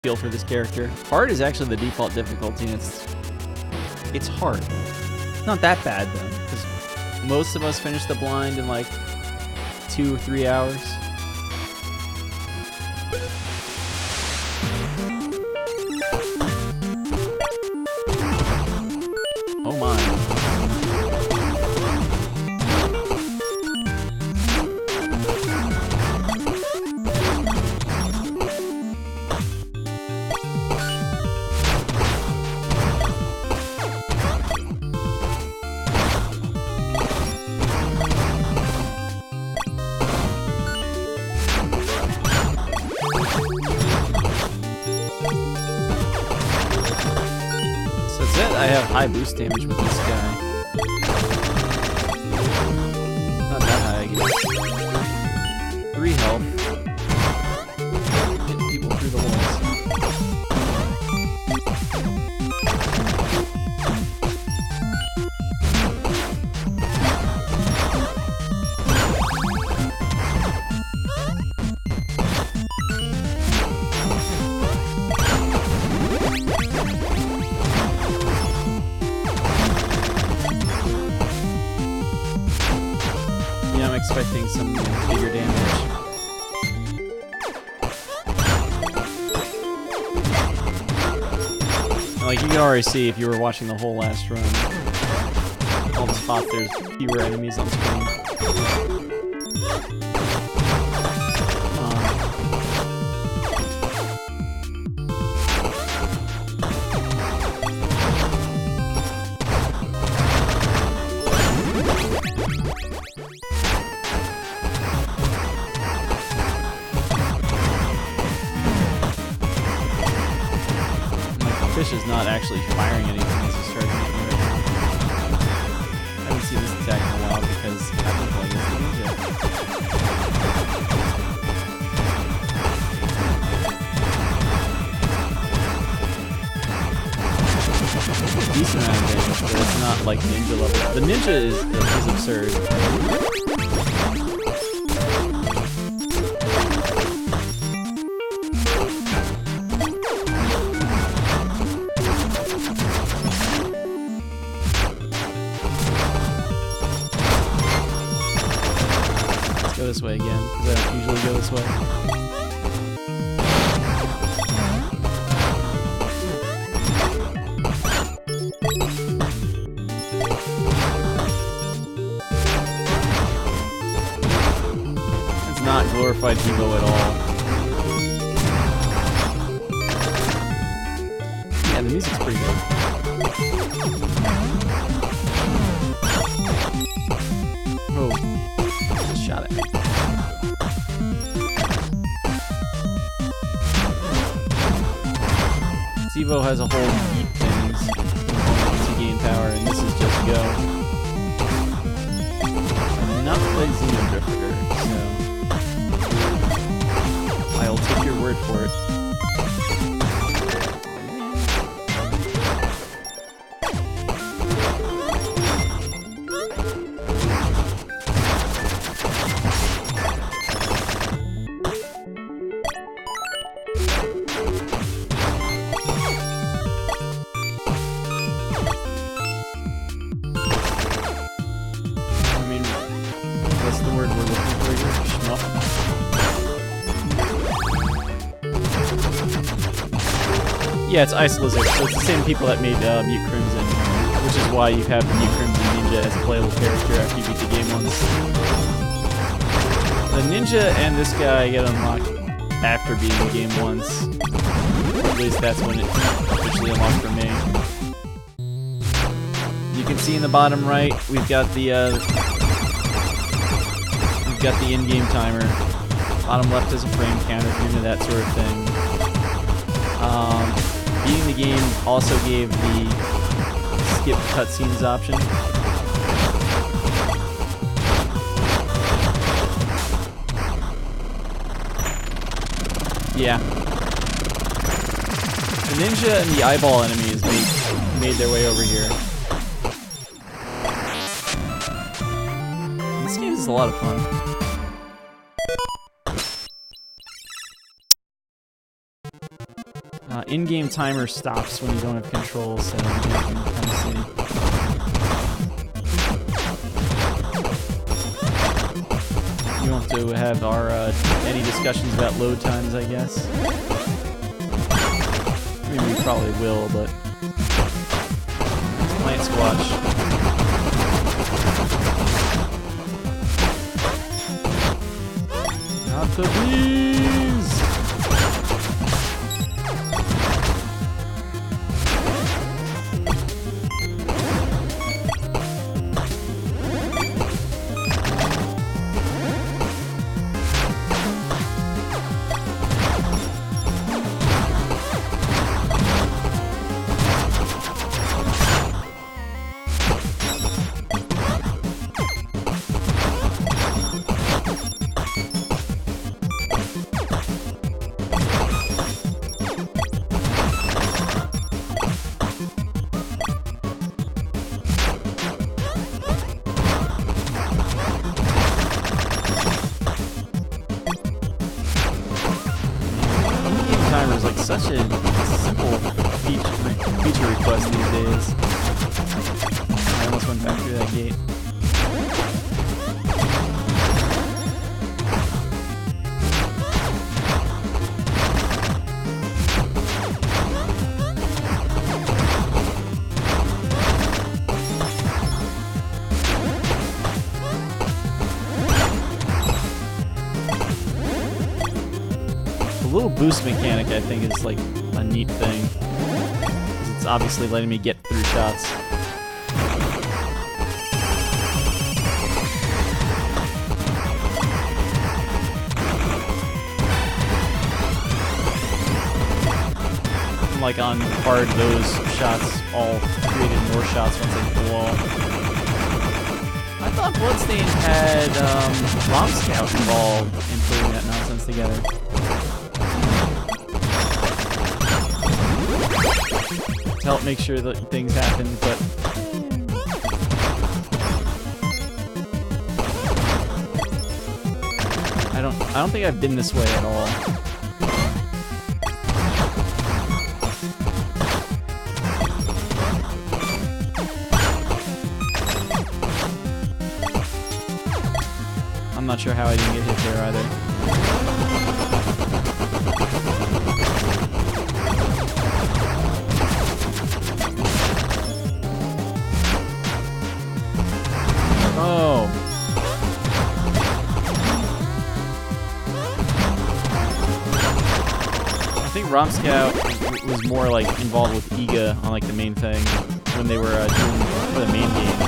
feel for this character. Hard is actually the default difficulty, and it's hard. It's not that bad though, because most of us finish the blind in like 2 or 3 hours. Oh my. I have high boost damage with this guy. Not that high, I guess. 3 health. Hitting people through the walls. I'm expecting some bigger damage. Like you can already see if you were watching the whole last run. All the spots there's fewer enemies on screen. Fish is not actually firing anything as he's charging at me right now. I haven't seen this attack in a while because I've been playing as the ninja. Decent amount of damage, but it's not like ninja level. The ninja is absurd. Go this way again, because I don't usually go this way. It's not glorified Evo at all. Yeah, the music's pretty good. Oh, just shot at me. Evo has a whole heap things to gain power, and this is just go. I've not played Xenodrifter, so I'll take your word for it. What's the word we're looking for here? Shmup. Yeah, it's Ice Lizard, so it's the same people that made Mute Crimson, which is why you have Mute Crimson Ninja as a playable character after you beat the game once. The Ninja and this guy get unlocked after beating the game once. At least that's when it's officially unlocked for me. You can see in the bottom right, we've got the in-game timer. Bottom left is a frame counter if you're into that sort of thing. Beating the game also gave the skip cutscenes option. Yeah. The ninja and the eyeball enemies made their way over here. This game is a lot of fun. In-game timer stops when you don't have control, so you can kind of see. We won't have to have our any discussions about load times, I guess. I mean, we probably will, but Lance watch. Not the bees! Such a simple feature request these days. I almost went back through that gate. The little boost mechanic, I think, is like a neat thing. It's obviously letting me get through shots. Like on hard, those shots all created more shots once they hit the wall. I thought Bloodstained had Rom Scout involved in putting that nonsense together. To help make sure that things happen, but I don't think I've been this way at all. I'm not sure how I didn't get hit there either. Oh. I think Rom Scout was more like involved with Iga on like the main thing when they were doing for the main game,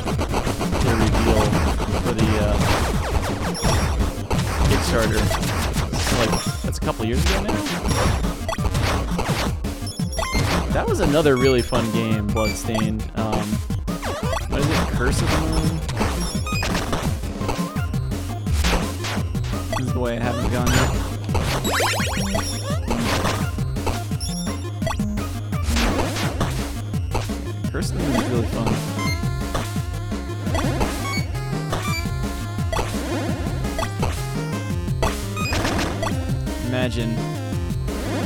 the reveal for the Kickstarter. So like that's a couple years ago now. That was another really fun game, Bloodstained. What is it? Curse of the Moon? This is the way I haven't gone yet. Curse of the Moon is really fun.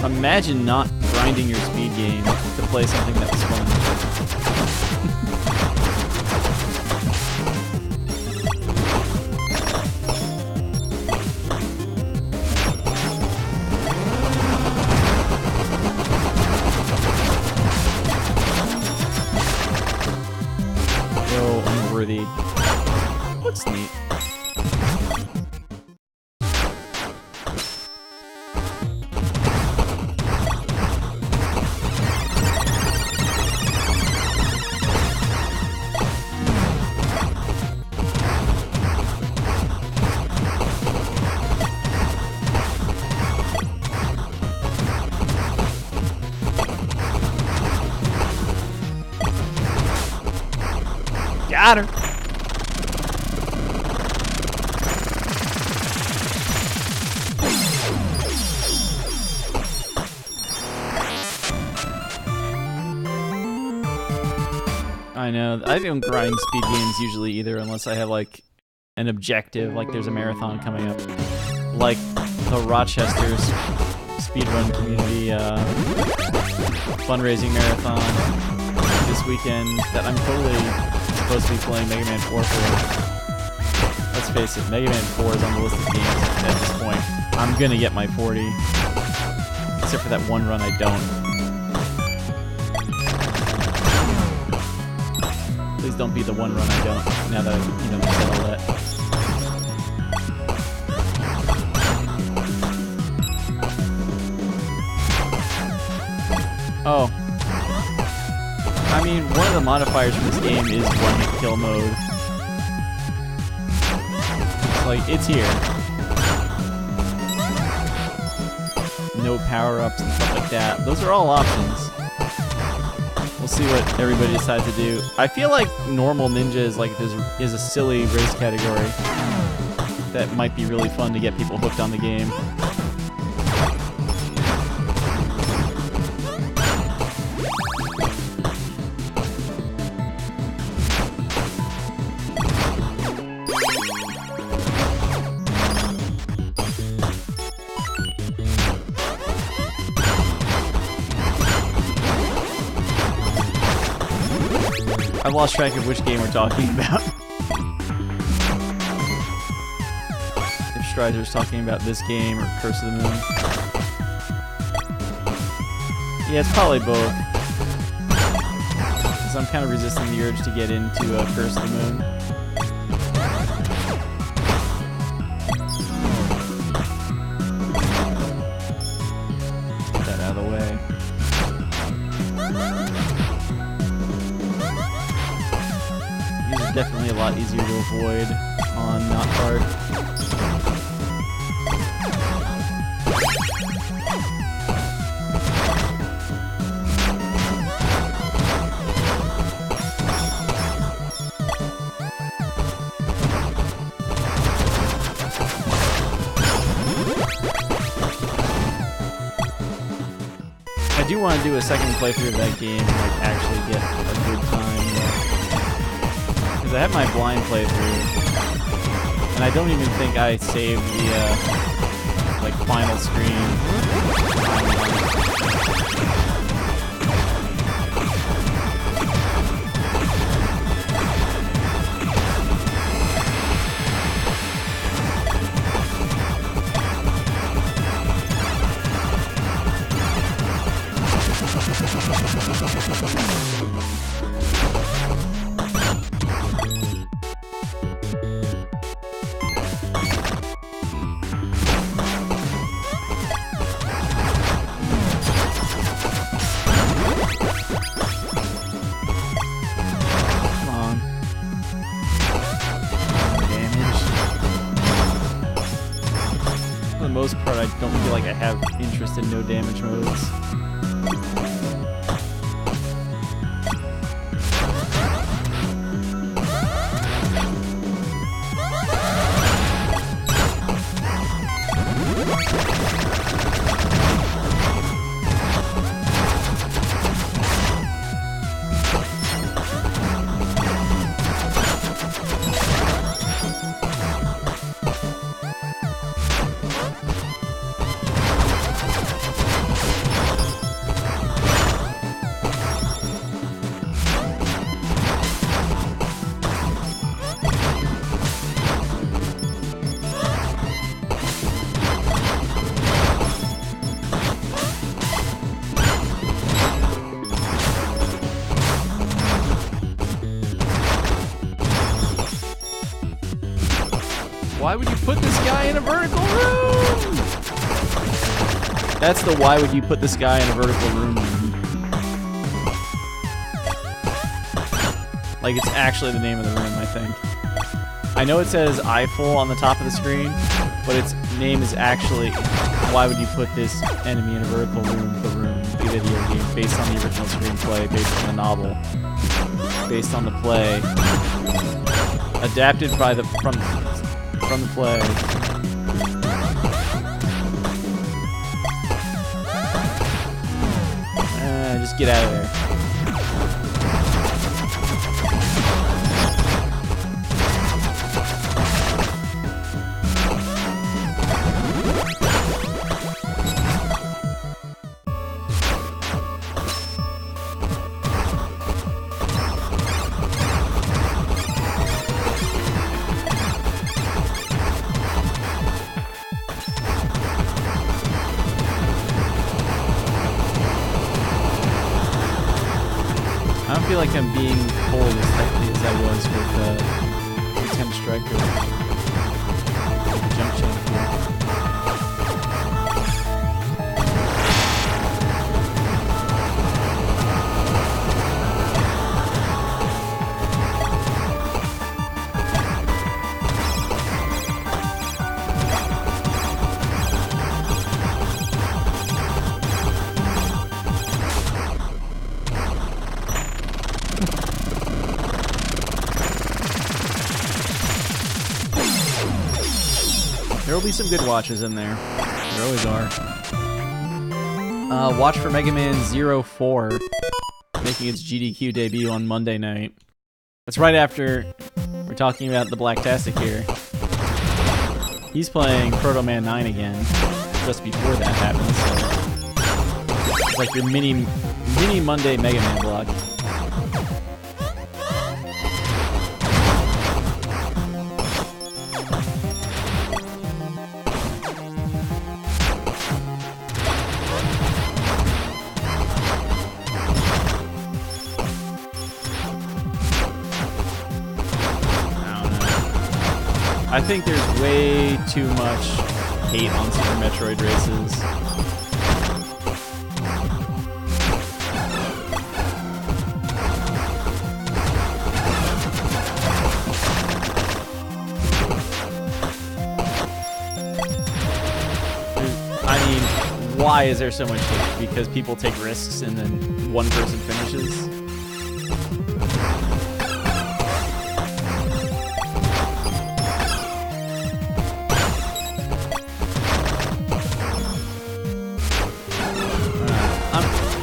Imagine not grinding your speed game to play something that was fun. So unworthy. Looks neat. Got her. I know. I don't grind speed games usually either unless I have like an objective, like there's a marathon coming up. Like the Rochester's speedrun community fundraising marathon this weekend that I'm totally supposed to be playing Mega Man 4 for. Let's face it, Mega Man 4 is on the list of games at this point. I'm gonna get my 40. Except for that one run I don't. Please don't be the one run I don't, now that I've said all that. Oh. I mean, one of the modifiers for this game is one-hit kill mode. Like, it's here. No power-ups and stuff like that. Those are all options. We'll see what everybody decides to do. I feel like normal ninja is a silly race category that might be really fun to get people hooked on the game. I've lost track of which game we're talking about. If Strider's talking about this game or Curse of the Moon. Yeah, it's probably both. Because I'm kind of resisting the urge to get into Curse of the Moon. Get that out of the way. Definitely a lot easier to avoid on not hard. I do want to do a second playthrough of that game and actually get a good time. I have my blind playthrough, and I don't even think I saved the final screen. Most part, I don't feel like I have interest in no damage modes. Why would you put this guy in a vertical room? That's the why would you put this guy in a vertical room. Like, it's actually the name of the room, I think. I know it says Eiffel on the top of the screen, but its name is actually why would you put this enemy in a vertical room, the video game, based on the original screenplay, based on the novel, based on the play, adapted by from the play. Just get out of there. I don't feel like I'm being pulled as tightly as I was with CometStriker. Jump champ here. There will be some good watches in there. There always are. Watch for Mega Man 04 making its GDQ debut on Monday night. That's right after we're talking about the Blacktastic here. He's playing Proto Man 9 again, just before that happens. So it's like your mini Monday Mega Man vlog. I think there's way too much hate on Super Metroid races. I mean, why is there so much hate? Because people take risks and then one person finishes?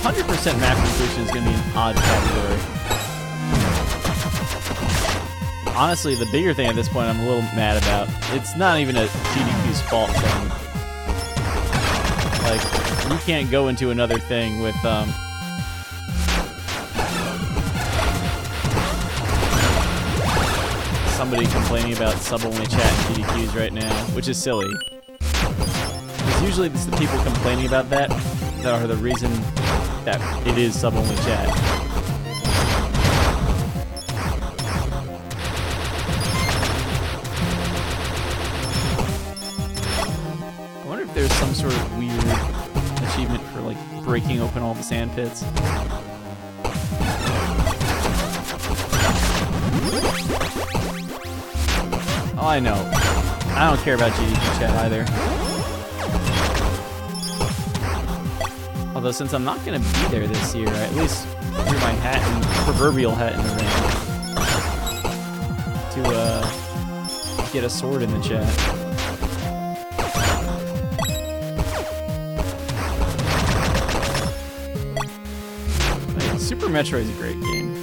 100% map completion is going to be an odd category. Honestly, the bigger thing at this point I'm a little mad about, it's not even a GDQ's fault thing. Like, you can't go into another thing with, somebody complaining about sub-only chat and GDQs right now, which is silly. Because usually it's the people complaining about that are the reason that it is sub-only chat. I wonder if there's some sort of weird achievement for, like, breaking open all the sand pits. Oh, I know. I don't care about GDQ chat either. Although since I'm not going to be there this year, I at least threw my hat and proverbial hat in the ring to get a sword in the chat. Like, Super Metroid is a great game.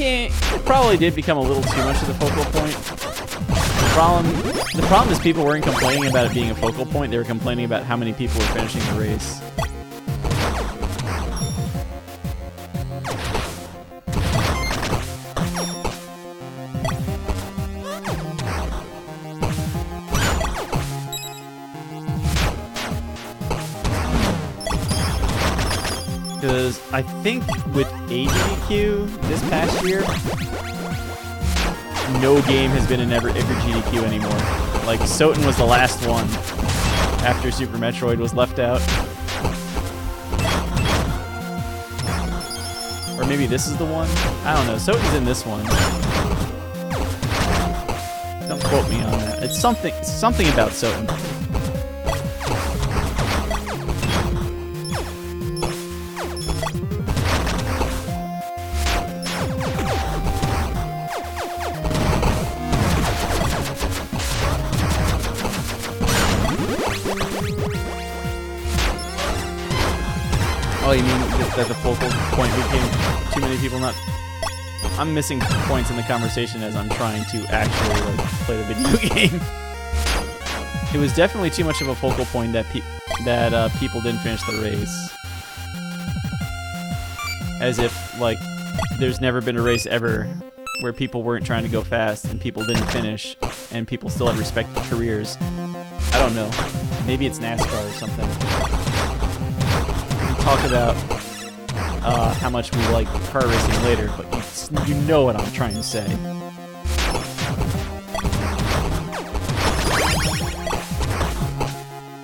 It probably did become a little too much of the focal point. The problem is people weren't complaining about it being a focal point, they were complaining about how many people were finishing the race. Because I think with AGDQ this past year, no game has been in every GDQ anymore. Like, Soten was the last one after Super Metroid was left out. Or maybe this is the one? I don't know. Soten's in this one. Don't quote me on that. It's something about Soten. Oh, you mean that the focal point became too many people not I'm missing points in the conversation as I'm trying to actually like play the video game. It was definitely too much of a focal point that people didn't finish the race. As if like there's never been a race ever where people weren't trying to go fast and people didn't finish and people still had respected careers. I don't know. Maybe it's NASCAR or something. We talk about how much we like car racing later, but you know what I'm trying to say.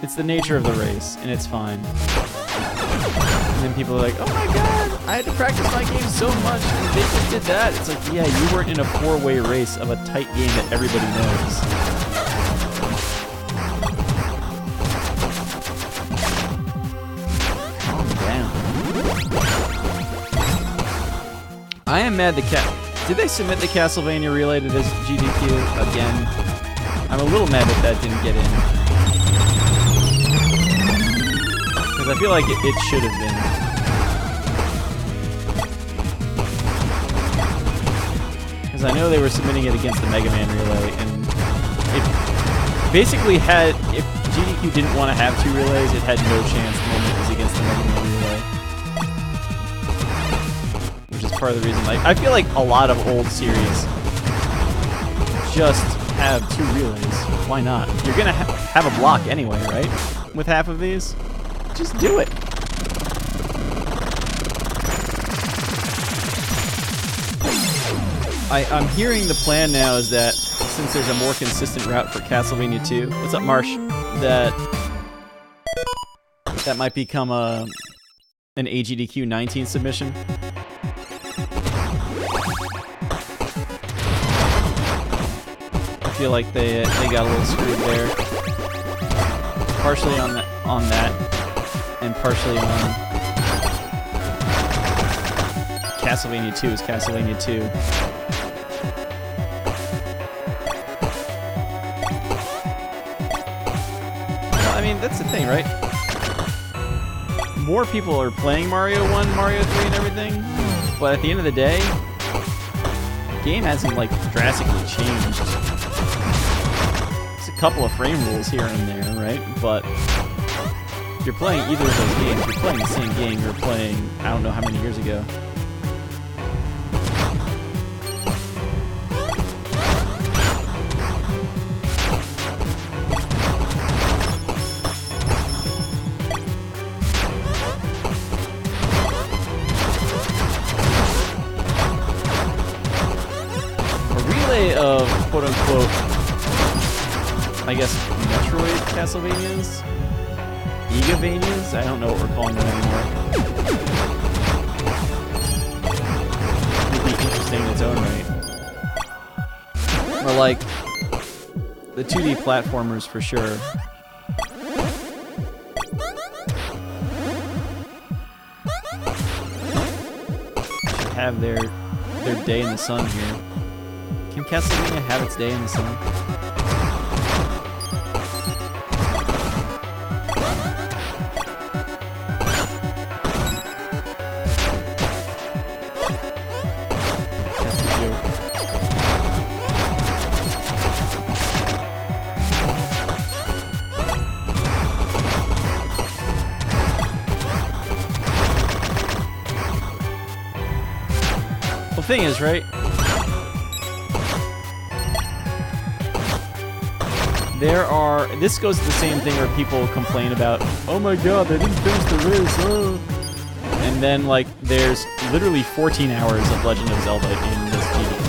It's the nature of the race, and it's fine. And then people are like, oh my god, I had to practice my game so much, and they just did that. It's like, yeah, you weren't in a 4-way race of a tight game that everybody knows. Calm down. I am mad did they submit the Castlevania Relay to this GDQ again? I'm a little mad that didn't get in. Because I feel like it should have been. Because I know they were submitting it against the Mega Man Relay, and it basically had, if GDQ didn't want to have 2 relays, it had no chance when it was against the Mega Man Relay. Which is part of the reason, like, I feel like a lot of old series just have 2 relays. Why not? You're gonna have a block anyway, right? With half of these? Just do it. I'm hearing the plan now is that since there's a more consistent route for Castlevania 2, what's up, Marsh? That might become an AGDQ 19 submission. I feel like they got a little screwed there. Partially on that. And partially on Castlevania 2 is Castlevania 2. Well, I mean, that's the thing, right? More people are playing Mario 1, Mario 3, and everything, but at the end of the day, the game hasn't, like, drastically changed. It's a couple of frame rules here and there, right? But if you're playing either of those games, you're playing the same game you were playing, I don't know how many years ago. A relay of quote-unquote, I guess, Metroid Castlevanias? Gigavanias? I don't know what we're calling them anymore. It'd be interesting in its own right. Or like the 2D platformers for sure. Should have their day in the sun here. Can Castlevania have its day in the sun? The thing is, right? This goes to the same thing where people complain about, oh my god, they didn't finish the race, oh. And then, like, there's literally 14 hours of Legend of Zelda in this GDQ.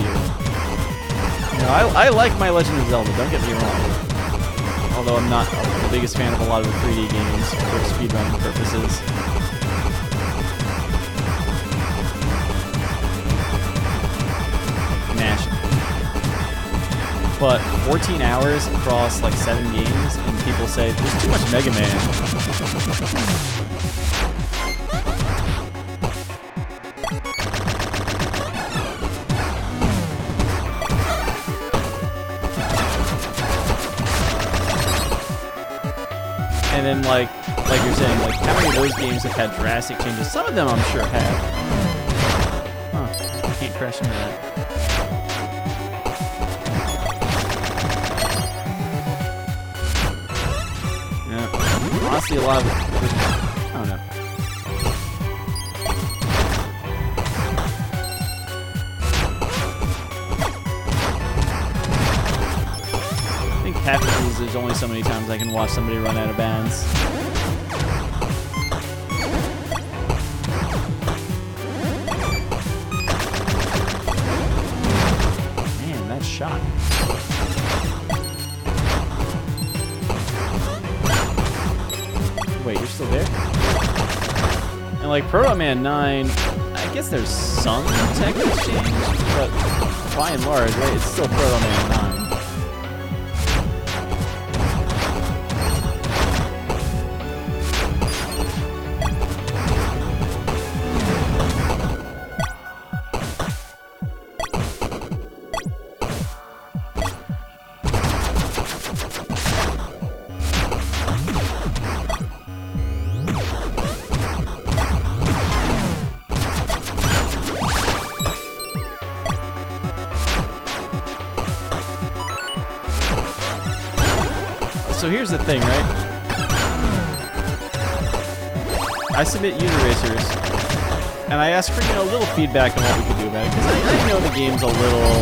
You know, I like my Legend of Zelda, don't get me wrong. Although I'm not the biggest fan of a lot of the 3D games for speedrunning purposes. But 14 hours across like 7 games, and people say there's too much Mega Man. And then like you're saying, like how many of those games have had drastic changes? Some of them I'm sure have. Huh. I can't crash into that. Yeah. Honestly, a lot of it. I don't know. I think half of these, there's only so many times I can watch somebody run out of bounds. Shot. Wait, you're still there? And like Proto Man 9, I guess there's some tech exchange, but by and large, right, it's still Proto Man 9. So here's the thing, right? I submit Uniracers, and I ask for, a little feedback on what we could do about it, because I know the game's a little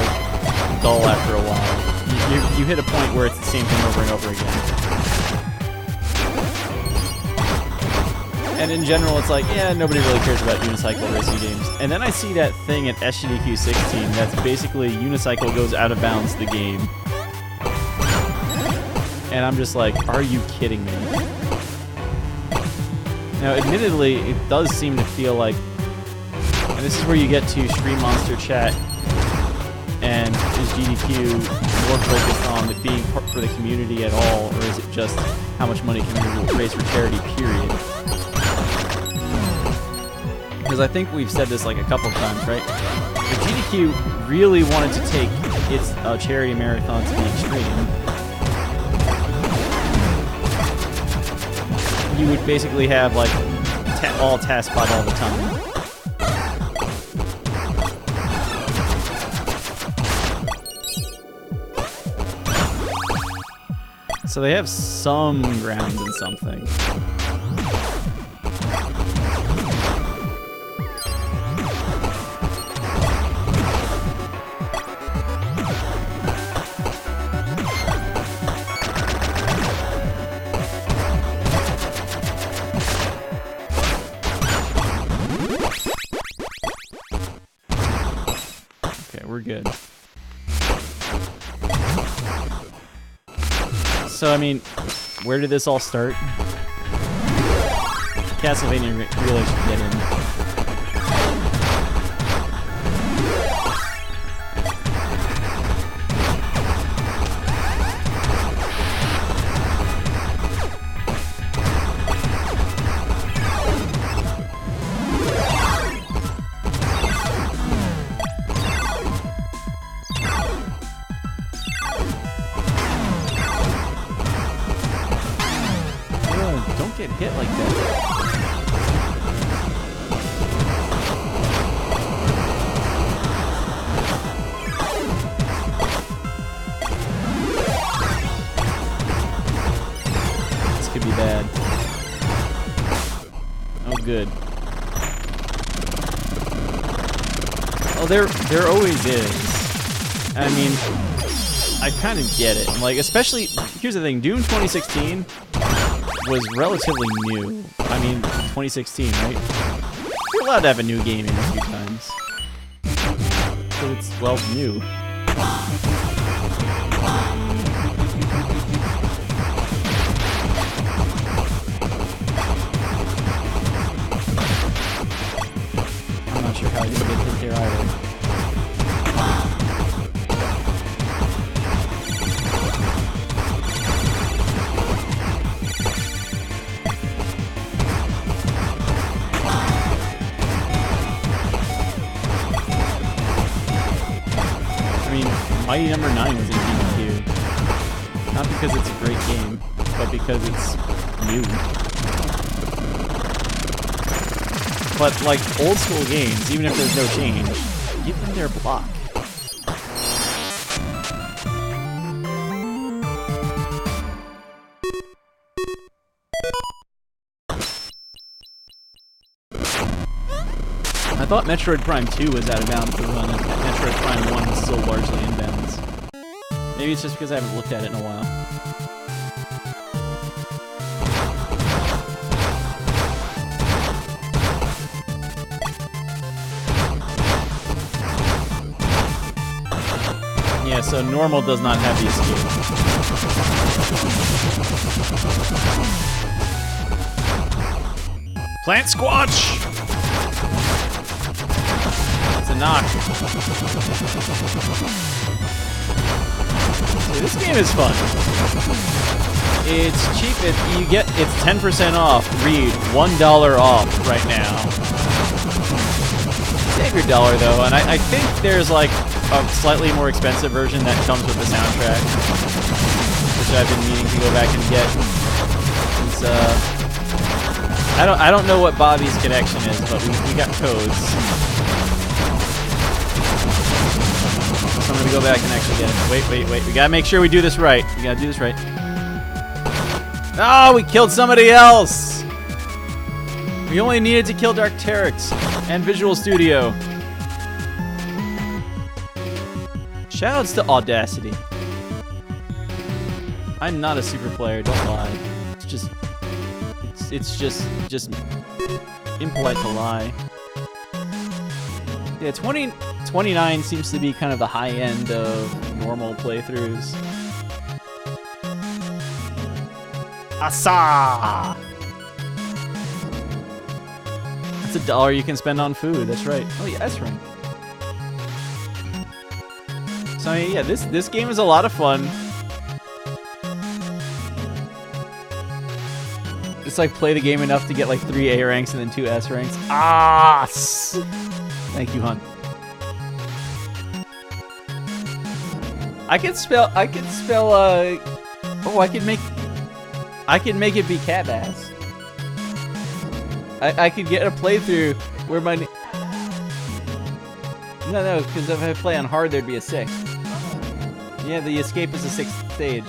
dull after a while. You hit a point where it's the same thing over and over again. And in general, it's like, yeah, nobody really cares about unicycle racing games. And then I see that thing at SGDQ 16 that's basically unicycle goes out of bounds the game. And I'm just like, are you kidding me? Now, admittedly, it does seem to feel like, and this is where you get to Stream Monster Chat, and is GDQ more focused on it being for the community at all, or is it just how much money can we raise for charity, period? Because I think we've said this like a couple of times, right? If GDQ really wanted to take its charity marathon to the extreme, you would basically have like all task spot all the time. So they have some grounds in something. We're good. So, I mean, where did this all start? Castlevania really should get in. Get hit like that. This could be bad. Oh, good. Oh, there always is. I mean, I kind of get it. Like, especially, here's the thing, Doom 2016 was relatively new. I mean, 2016, right? You're allowed to have a new game in a few times. So it's, well, new. I'm not sure how I didn't get hit there either. Mighty Number 9 was in GDQ. Not because it's a great game, but because it's new. But like old school games, even if there's no change, Give them their block. I thought Metroid Prime 2 was out of bounds to run, and Metroid Prime 1 was still largely inbounds. Maybe it's just because I haven't looked at it in a while. Yeah, so normal does not have the escape. Plant Squatch! It's a knock. See, this game is fun. It's cheap. It's 10% off. Read $1 off right now. Save your $1 though, and I think there's like a slightly more expensive version that comes with the soundtrack, which I've been meaning to go back and get. It's, I don't know what Bobby's connection is, but we got codes. So I'm gonna go back and actually get it. Wait. We gotta make sure we do this right. We gotta do this right. Oh, we killed somebody else! We only needed to kill Darkterix and Visual Studio. Shoutouts to Audacity. I'm not a super player, don't lie. It's just impolite to lie. Yeah, 29 seems to be kind of the high end of normal playthroughs. Asa! That's $1 you can spend on food, that's right. Oh yeah, that's right. So I mean, yeah, this game is a lot of fun. Just like play the game enough to get like 3 A ranks and then 2 S ranks. Ah! Thank you, Hunt. I can spell oh, I can make it be cat ass. I could get a playthrough where my No, because if I play on hard there'd be a 6. Yeah, the escape is a 6th stage.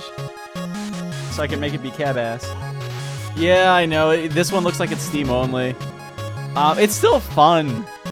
So I can make it be cab ass. Yeah, I know. This one looks like it's Steam only. It's still fun.